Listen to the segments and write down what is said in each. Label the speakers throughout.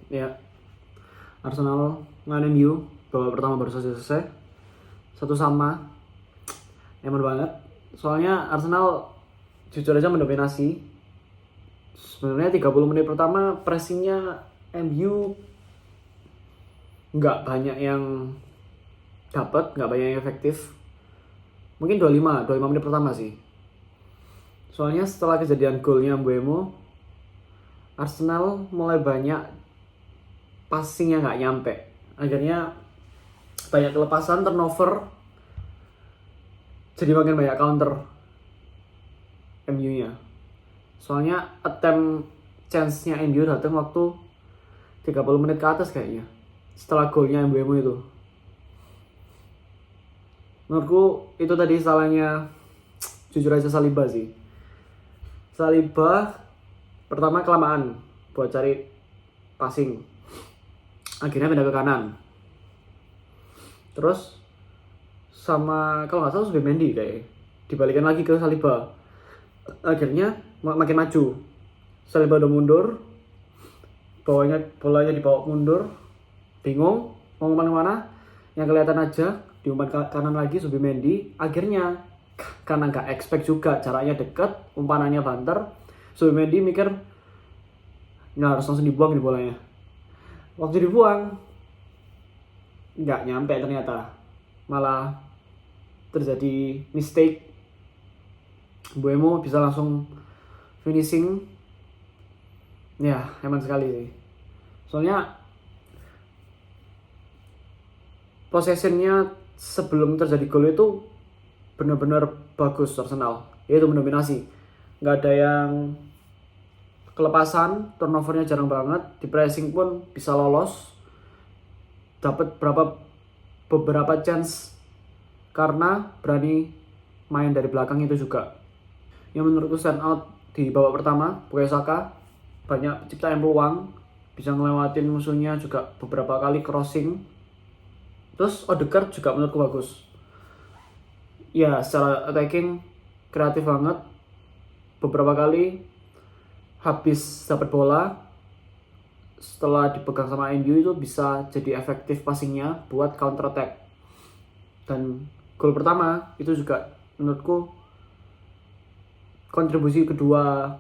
Speaker 1: Ya, Arsenal ngalahin MU babak pertama baru selesai 1-1. Eman banget. Soalnya Arsenal jujur aja mendominasi. Sebenarnya 30 menit pertama pressingnya MU nggak banyak yang dapat, nggak banyak yang efektif. Mungkin 25 menit pertama sih. Soalnya setelah kejadian golnya Mbeumo, Arsenal mulai banyak passingnya nggak nyampe. Akhirnya banyak kelepasan, turnover, jadi makin banyak counter MU-nya. Soalnya attempt chance-nya MU datang waktu 30 menit ke atas kayaknya. Setelah golnya Mbeumo itu. Menurutku itu tadi salahnya jujur aja Saliba sih. Saliba pertama kelamaan buat cari passing. Akhirnya pindah ke kanan. Terus sama kalau nggak salah Zubimendi kayak dibalikan lagi ke Saliba. Akhirnya makin maju. Saliba udah mundur. Bolanya dibawa mundur. Bingung mau kemana-mana. Yang kelihatan aja diumpan ke kanan lagi Zubimendi. Akhirnya karena nggak expect juga jaraknya dekat, umpanannya banter, Zubimendi mikir nggak harus langsung dibuang di bolanya. Waktu dibuang nggak nyampe ternyata, malah terjadi mistake. Mbeumo bisa langsung finishing. Ya eman sekali sih. Soalnya possessionnya sebelum terjadi gol itu benar-benar bagus Arsenal, yaitu mendominasi. Nggak ada yang kelepasan, turnovernya jarang banget, di pressing pun bisa lolos, dapat beberapa chance karena berani main dari belakang itu juga. Yang menurutku stand out di babak pertama, Bukayo Saka banyak ciptaan peluang, bisa ngelewatin musuhnya juga beberapa kali crossing. Terus Odegaard juga menurutku bagus. Ya secara attacking kreatif banget. Beberapa kali habis dapat bola setelah dipegang sama MU itu bisa jadi efektif passingnya buat counter attack. Dan gol pertama itu juga menurutku kontribusi kedua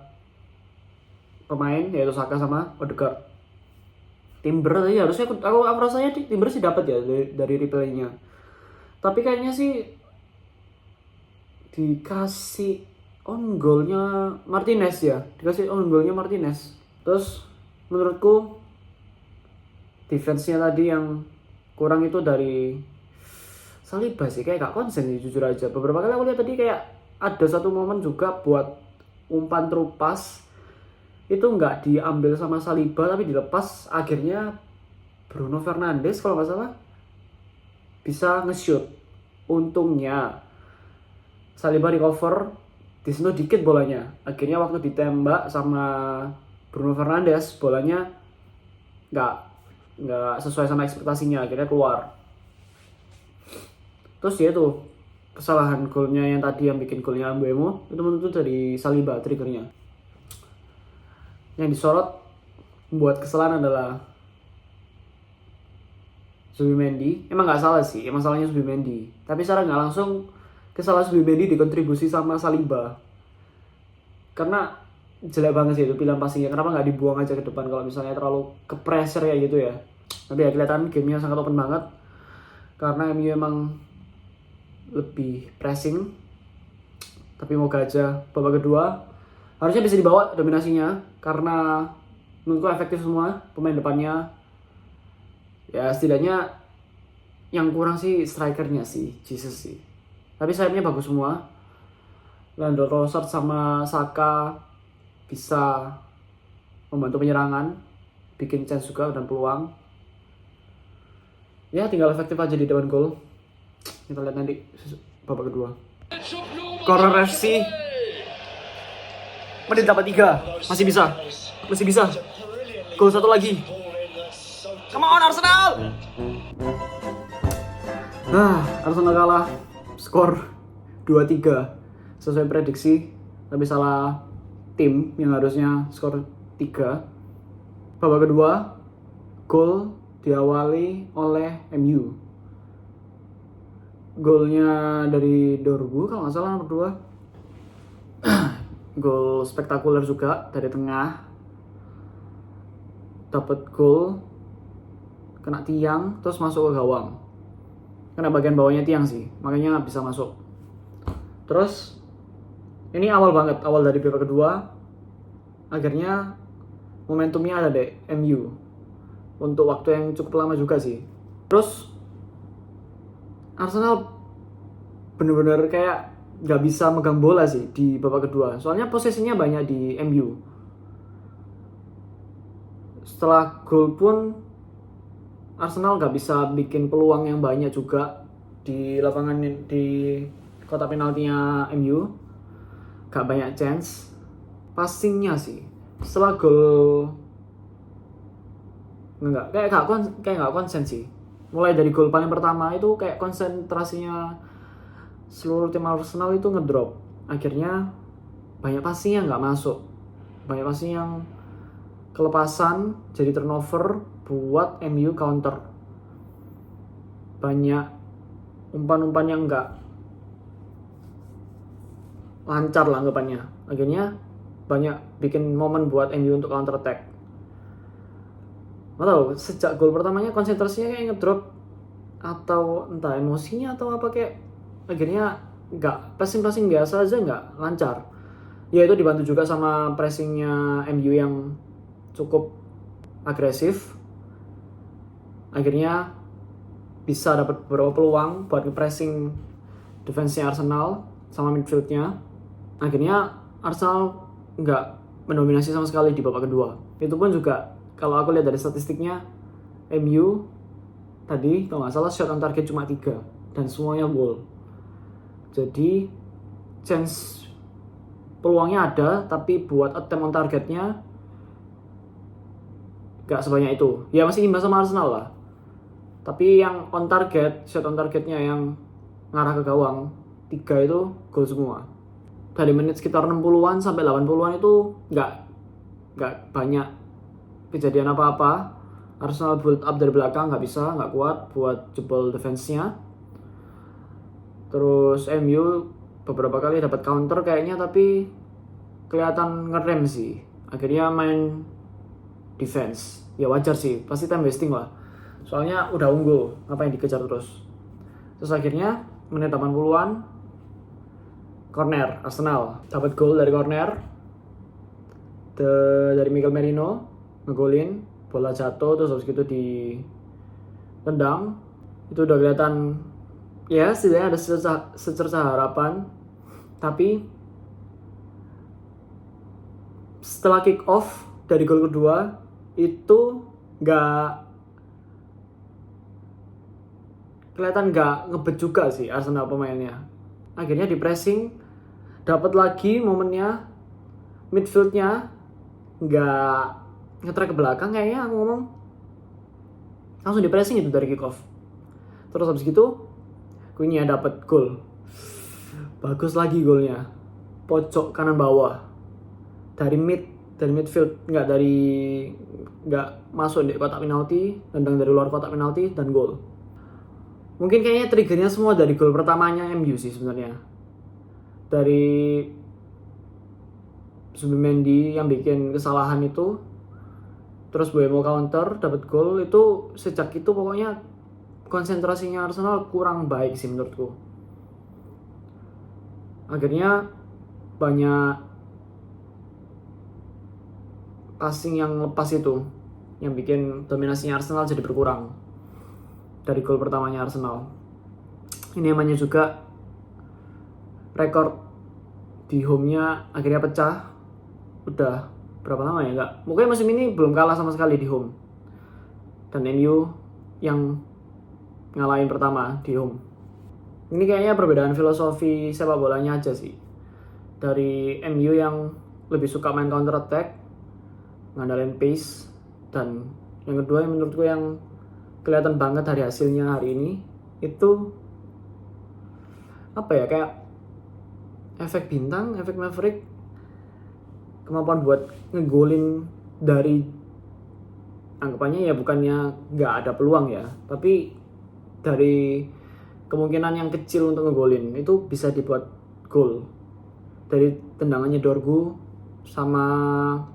Speaker 1: pemain yaitu Saka sama Odegaard. Timber tadi harusnya aku rasanya Timber sih dapat ya dari replaynya. Tapi kayaknya sih dikasih on goalnya Martinez ya. Dikasih on goalnya Martinez. Terus menurutku defense-nya tadi yang kurang itu dari Saliba sih, kayak gak konsen sih jujur aja. Beberapa kali aku lihat tadi kayak ada satu momen juga buat umpan terupas itu nggak diambil sama Saliba tapi dilepas. Akhirnya Bruno Fernandes kalau nggak salah bisa nge-shoot. Untungnya Saliba recover, disentuh dikit bolanya. Akhirnya waktu ditembak sama Bruno Fernandes, bolanya nggak sesuai sama ekspektasinya, akhirnya keluar. Terus ya itu kesalahan golnya yang tadi yang bikin golnya Mbeumo itu menurut dari Saliba triggernya. Yang disorot membuat kesalahan adalah Zubimendi. Emang nggak salah sih, emang salahnya Zubimendi. Tapi secara nggak langsung kesalahan Zubimendi dikontribusi sama Saliba. Karena jelek banget sih itu pilihan passingnya. Kenapa nggak dibuang aja ke depan kalau misalnya terlalu ke pressure ya gitu ya. Tapi ya kelihatan gamenya sangat open banget. Karena MU emang lebih pressing. Tapi moga aja babak kedua harusnya bisa dibawa dominasinya karena menurutku efektif semua pemain depannya. Ya setidaknya yang kurang sih strikernya sih, Jesus sih. Tapi sayapnya bagus semua. Leandro Trossard sama Saka bisa membantu penyerangan, bikin chance juga dan peluang. Ya tinggal efektif aja di depan gol. Kita lihat nanti babak kedua. Corner FC menit dapat 3, masih bisa. Gol satu lagi. Come on Arsenal. Arsenal kalah. Skor 2-3 sesuai prediksi, tapi salah tim yang harusnya skor 3. Babak kedua gol diawali oleh MU. Golnya dari Dorgu kalau nggak salah nomor 2. Gol spektakuler juga dari tengah. Dapat gol, kena tiang, terus masuk ke gawang. Kena bagian bawahnya tiang sih, makanya bisa masuk. Terus ini awal banget, awal dari babak kedua. Akhirnya momentumnya ada deh MU untuk waktu yang cukup lama juga sih. Terus Arsenal bener-bener kayak gak bisa megang bola sih di babak kedua. Soalnya posisinya banyak di MU. Setelah gol pun Arsenal gak bisa bikin peluang yang banyak juga di lapangan di kotak penaltinya MU. Gak banyak chance. Passingnya sih setelah gol kayak gak konsen sih. Mulai dari gol paling pertama itu kayak konsentrasinya seluruh tim Arsenal itu ngedrop. Akhirnya banyak passing yang nggak masuk, banyak passing yang kelepasan, jadi turnover buat MU counter. Banyak umpan-umpan yang nggak lancar lah anggapannya. Akhirnya banyak bikin momen buat MU untuk counter attack. Nggak tahu, sejak gol pertamanya konsentrasinya kayak ngedrop, atau entah emosinya atau apa, kayak akhirnya nggak pressing biasa aja nggak lancar. Ya itu dibantu juga sama pressingnya MU yang cukup agresif. Akhirnya bisa dapat beberapa peluang buat nge-pressing defense-nya Arsenal sama midfield-nya. Akhirnya Arsenal nggak mendominasi sama sekali di babak kedua. Itu pun juga kalau aku lihat dari statistiknya, MU tadi kalau nggak salah shot on target cuma 3 dan semuanya gol. Jadi chance peluangnya ada, tapi buat attempt on targetnya nggak sebanyak itu. Ya masih imbang sama Arsenal lah. Tapi yang on target, shot on targetnya yang ngarah ke gawang 3 itu gol semua. Dari menit sekitar 60-an sampai 80-an itu nggak banyak kejadian apa-apa. Arsenal build up dari belakang nggak kuat buat jebol defense-nya. Terus MU beberapa kali dapat counter kayaknya, tapi kelihatan ngerem sih. Akhirnya main defense. Ya wajar sih, pasti time wasting lah. Soalnya udah unggul, ngapain dikejar terus. Terus akhirnya menit 80-an corner Arsenal dapat gol dari corner dari Mikel Merino, ngegolin, bola jatuh terus habis itu ditendang. Itu udah kelihatan ya setidaknya ada secerca harapan. Tapi setelah kick off dari gol kedua itu kelihatan nggak ngebet juga sih Arsenal pemainnya. Akhirnya di pressing, dapat lagi momennya, midfieldnya nggak nge-track ke belakang kayaknya aku ngomong, langsung di pressing itu dari kick off. Terus habis gitu Queen-nya dapat gol, bagus lagi golnya, pojok kanan bawah dari midfield, nggak masuk di kotak penalti, tendang dari luar kotak penalti dan gol. Mungkin kayaknya triggernya semua dari gol pertamanya MU sih sebenarnya, dari Zubimendi yang bikin kesalahan itu. Terus Mbeumo counter, dapat gol. Itu sejak itu pokoknya konsentrasinya Arsenal kurang baik sih menurutku. Akhirnya banyak passing yang lepas itu yang bikin dominasinya Arsenal jadi berkurang dari gol pertamanya Arsenal. Ini namanya juga rekor di home-nya akhirnya pecah. Udah berapa lama ya enggak? Mungkin musim ini belum kalah sama sekali di home. Dan MU yang ngalahin pertama di home. Ini kayaknya perbedaan filosofi sepak bolanya aja sih. Dari MU yang lebih suka main counter attack, ngandalin pace, dan yang kedua yang menurutku yang kelihatan banget dari hasilnya hari ini itu apa ya, kayak efek bintang, efek Maverick, kemampuan buat ngegolin dari anggapannya ya bukannya nggak ada peluang ya, tapi dari kemungkinan yang kecil untuk ngegolin itu bisa dibuat gol dari tendangannya Dorgu sama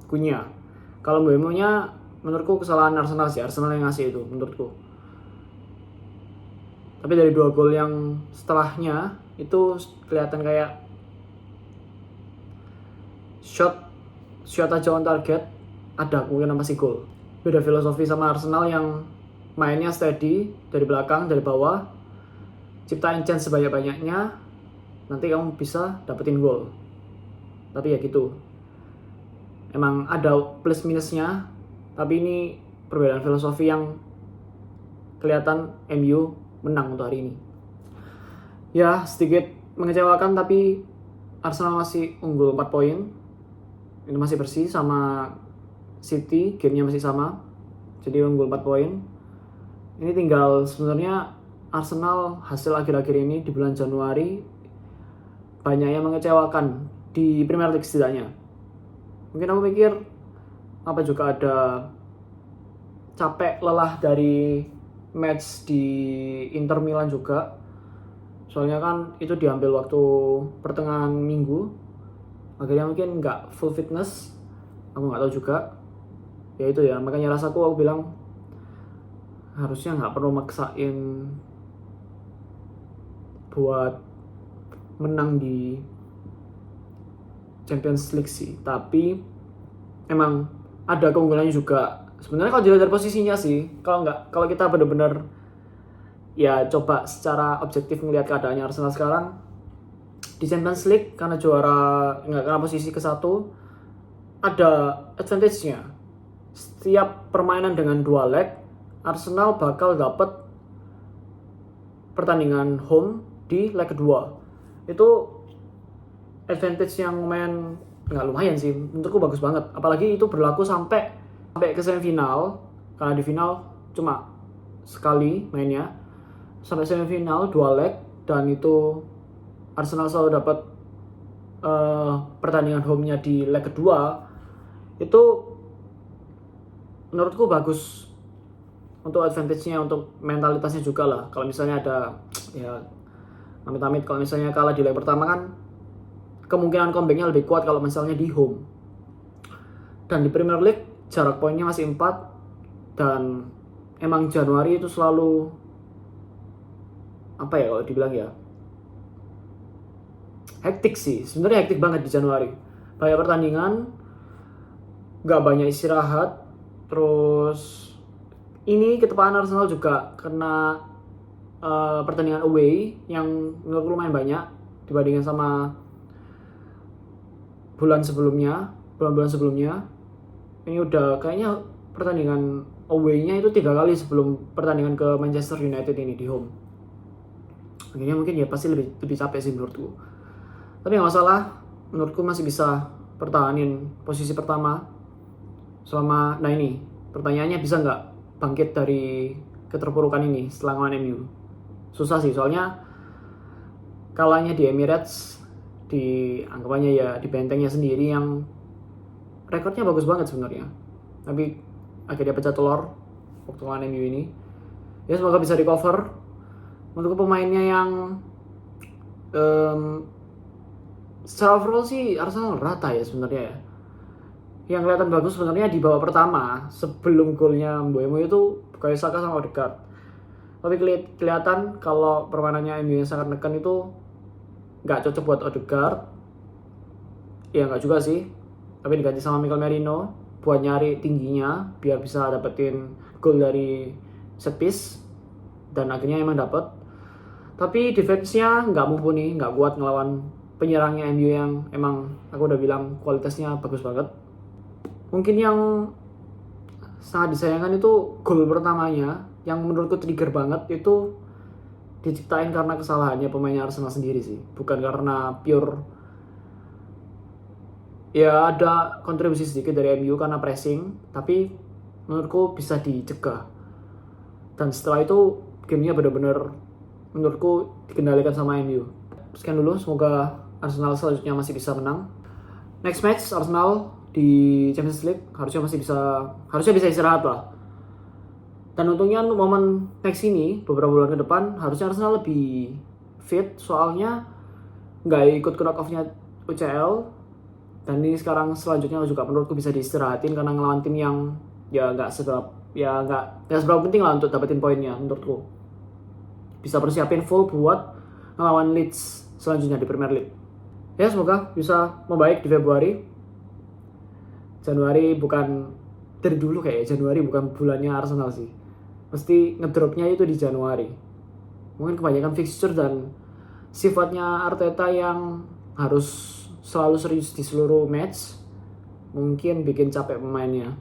Speaker 1: Cunha. Kalau Mbeumo-nya menurutku kesalahan Arsenal sih, Arsenal yang ngasih itu menurutku. Tapi dari 2 gol yang setelahnya itu kelihatan kayak shot aja on target, ada kemungkinan pasti gol. Beda filosofi sama Arsenal yang mainnya steady dari belakang, dari bawah, ciptain chance sebanyak-banyaknya, nanti kamu bisa dapetin gol. Tapi ya gitu, emang ada plus minusnya, tapi ini perbedaan filosofi yang kelihatan MU menang untuk hari ini. Ya sedikit mengecewakan, tapi Arsenal masih unggul 4 poin. Ini masih bersih sama City, gamenya masih sama, jadi unggul 4 poin. Ini tinggal sebenarnya Arsenal hasil akhir-akhir ini di bulan Januari banyak yang mengecewakan di Premier League setidaknya. Mungkin aku pikir apa juga ada capek lelah dari match di Inter Milan juga. Soalnya kan itu diambil waktu pertengahan minggu, akhirnya mungkin nggak full fitness, aku nggak tahu juga. Ya itu ya, makanya rasaku aku bilang harusnya nggak perlu maksain buat menang di Champions League sih. Tapi emang ada keunggulannya juga. Sebenarnya kalau dilihat dari posisinya sih, kalau kita benar-benar ya coba secara objektif melihat keadaannya Arsenal sekarang di Champions League, karena karena posisi ke-1 ada advantage-nya. Setiap permainan dengan 2 leg, Arsenal bakal dapat pertandingan home di leg kedua. Itu advantage yang nggak lumayan sih, menurutku bagus banget. Apalagi itu berlaku sampai ke semifinal, karena di final cuma sekali mainnya. Sampai semifinal 2 leg, dan itu Arsenal selalu dapat pertandingan home-nya di leg kedua. Itu menurutku bagus untuk advantage-nya, untuk mentalitasnya juga lah. Kalau misalnya ada ya amit-amit kalau misalnya kalah di leg pertama kan kemungkinan comeback-nya lebih kuat kalau misalnya di home. Dan di Premier League jarak poinnya masih 4, dan emang Januari itu selalu apa ya kalau dibilang ya, hektik sih. Sebenarnya hektik banget di Januari. Banyak pertandingan, nggak banyak istirahat. Terus ini ketepaan Arsenal juga karena pertandingan away yang menurutku lumayan banyak dibandingkan sama bulan-bulan sebelumnya. Ini udah kayaknya pertandingan away-nya itu 3 kali sebelum pertandingan ke Manchester United ini di home. Akhirnya mungkin ya pasti lebih capek sih menurutku. Tapi nggak masalah, menurutku masih bisa pertahanin posisi pertama selama. Nah ini pertanyaannya, bisa nggak bangkit dari keterpurukan ini setelah ngelawan MU? Susah sih, soalnya kalahnya di Emirates, di anggapannya ya di bentengnya sendiri yang rekornya bagus banget sebenarnya, tapi akhirnya pecah telur waktu ngelawan MU ini. Ya semoga bisa recover. Menurutku pemainnya yang secara overall sih Arsenal rata ya sebenarnya ya. Yang kelihatan bagus sebenarnya di babak pertama sebelum golnya Mbeumo itu Bukayo Saka sama Odegaard. Tapi kelihatan kalau permainannya MU yang sangat neken itu nggak cocok buat Odegaard. Ya nggak juga sih. Tapi diganti sama Mikel Merino buat nyari tingginya biar bisa dapetin gol dari set piece, dan akhirnya emang dapet. Tapi defense-nya nggak mumpuni, nggak kuat ngelawan penyerangnya MU yang emang aku udah bilang kualitasnya bagus banget. Mungkin yang sangat disayangkan itu gol pertamanya yang menurutku trigger banget itu diciptain karena kesalahannya pemainnya Arsenal sendiri sih, bukan karena pure ya ada kontribusi sedikit dari MU karena pressing, tapi menurutku bisa dicegah. Dan setelah itu gamenya benar-benar menurutku dikendalikan sama MU. Sekian dulu, semoga Arsenal selanjutnya masih bisa menang. Next match Arsenal di Champions League harusnya bisa istirahat lah. Dan untungnya untuk momen next ini, beberapa bulan ke depan, harusnya Arsenal lebih fit, soalnya nggak ikut ke knock-off-nya UCL. Dan ini sekarang selanjutnya juga menurutku bisa diistirahatin karena ngelawan tim yang ya nggak seberapa penting lah untuk dapetin poinnya menurutku. Bisa persiapin full buat ngelawan Leeds selanjutnya di Premier League. Ya semoga bisa membaik di Februari. Januari bukan, dari dulu kayak Januari bukan bulannya Arsenal sih. Mesti ngedropnya itu di Januari. Mungkin kebanyakan fixture dan sifatnya Arteta yang harus selalu serius di seluruh match mungkin bikin capek pemainnya.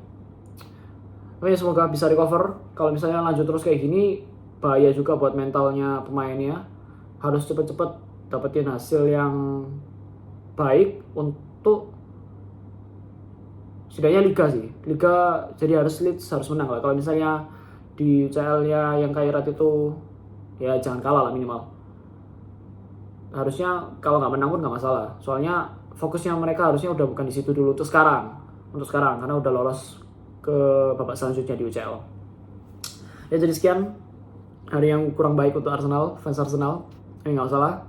Speaker 1: Oke, semoga bisa recover. Kalau misalnya lanjut terus kayak gini, bahaya juga buat mentalnya pemainnya. Harus cepet-cepet dapetin hasil yang baik untuk setidaknya liga sih. Liga jadi harus Leeds harus menang lah. Kalau misalnya di UCL-nya yang Kairat itu ya jangan kalah lah minimal. Harusnya kalau nggak menang pun nggak masalah. Soalnya fokusnya mereka harusnya udah bukan di situ dulu untuk sekarang karena udah lolos ke babak selanjutnya di UCL. Ya jadi sekian hari yang kurang baik untuk Arsenal, fans Arsenal. Nggak masalah.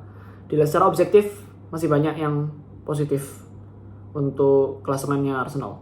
Speaker 1: Dilihat secara objektif masih banyak yang positif untuk klasemennya Arsenal.